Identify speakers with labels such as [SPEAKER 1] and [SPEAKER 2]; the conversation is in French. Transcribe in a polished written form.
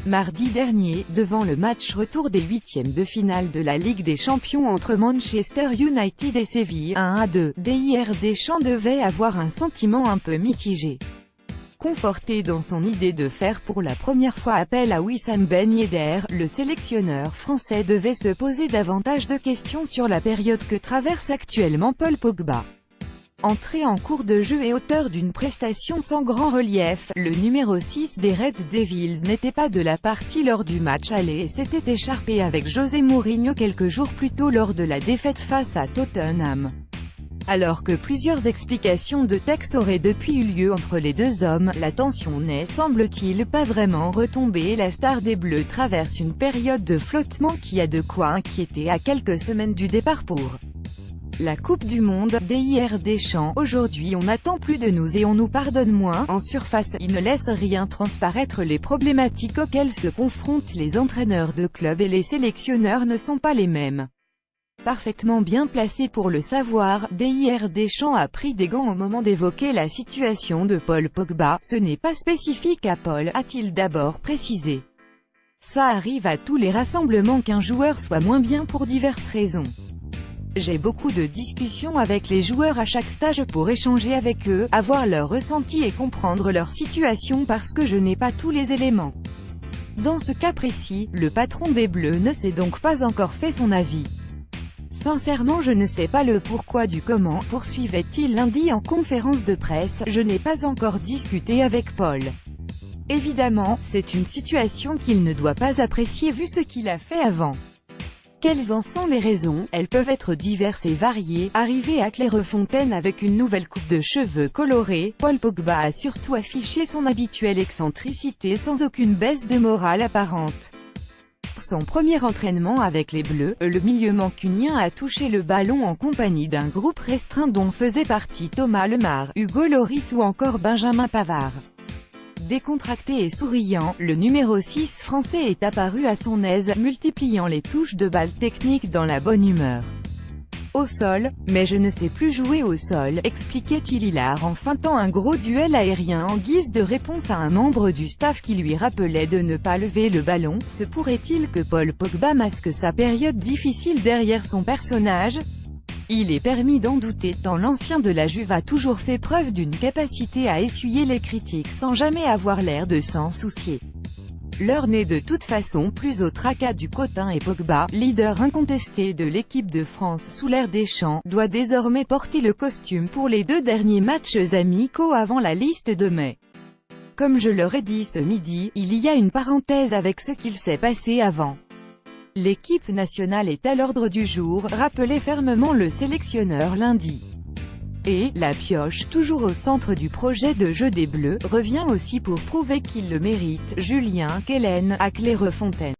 [SPEAKER 1] Mardi dernier, devant le match retour des huitièmes de finale de la Ligue des Champions entre Manchester United et Séville, 1-2, Didier Deschamps devait avoir un sentiment un peu mitigé. Conforté dans son idée de faire pour la première fois appel à Wissam Ben Yedder, le sélectionneur français devait se poser davantage de questions sur la période que traverse actuellement Paul Pogba. Entré en cours de jeu et auteur d'une prestation sans grand relief, le numéro 6 des Red Devils n'était pas de la partie lors du match aller et s'était écharpé avec José Mourinho quelques jours plus tôt lors de la défaite face à Tottenham. Alors que plusieurs explications de texte auraient depuis eu lieu entre les deux hommes, la tension n'est semble-t-il pas vraiment retombée et la star des Bleus traverse une période de flottement qui a de quoi inquiéter à quelques semaines du départ pour la Coupe du Monde. Didier Deschamps: aujourd'hui on attend plus de nous et on nous pardonne moins. En surface, il ne laisse rien transparaître. Les problématiques auxquelles se confrontent les entraîneurs de club et les sélectionneurs ne sont pas les mêmes. Parfaitement bien placé pour le savoir, Didier Deschamps a pris des gants au moment d'évoquer la situation de Paul Pogba. Ce n'est pas spécifique à Paul, a-t-il d'abord précisé. Ça arrive à tous les rassemblements qu'un joueur soit moins bien pour diverses raisons. J'ai beaucoup de discussions avec les joueurs à chaque stage pour échanger avec eux, avoir leur ressenti et comprendre leur situation parce que je n'ai pas tous les éléments. Dans ce cas précis, le patron des Bleus ne s'est donc pas encore fait son avis. Sincèrement, je ne sais pas le pourquoi du comment, poursuivait-il lundi en conférence de presse, je n'ai pas encore discuté avec Paul. Évidemment, c'est une situation qu'il ne doit pas apprécier vu ce qu'il a fait avant. Quelles en sont les raisons? Elles peuvent être diverses et variées. Arrivé à Clairefontaine avec une nouvelle coupe de cheveux colorée, Paul Pogba a surtout affiché son habituelle excentricité sans aucune baisse de morale apparente. Pour son premier entraînement avec les Bleus, le milieu mancunien a touché le ballon en compagnie d'un groupe restreint dont faisaient partie Thomas Lemar, Hugo Lloris ou encore Benjamin Pavard. Décontracté et souriant, le numéro 6 français est apparu à son aise, multipliant les touches de balle techniques dans la bonne humeur. Au sol, mais je ne sais plus jouer au sol, expliquait-il hilar en feintant un gros duel aérien en guise de réponse à un membre du staff qui lui rappelait de ne pas lever le ballon. Se pourrait-il que Paul Pogba masque sa période difficile derrière son personnage? Il est permis d'en douter, tant l'ancien de la Juve a toujours fait preuve d'une capacité à essuyer les critiques sans jamais avoir l'air de s'en soucier. L'heure n'est de toute façon plus au tracas du Cotin et Pogba, leader incontesté de l'équipe de France sous l'ère Deschamps, doit désormais porter le costume pour les 2 derniers matchs amicaux avant la liste de mai. Comme je leur ai dit ce midi, il y a une parenthèse avec ce qu'il s'est passé avant. L'équipe nationale est à l'ordre du jour, rappelait fermement le sélectionneur lundi. Et, la pioche, toujours au centre du projet de jeu des Bleus, revient aussi pour prouver qu'il le mérite. Julien Quelen, à Clairefontaine.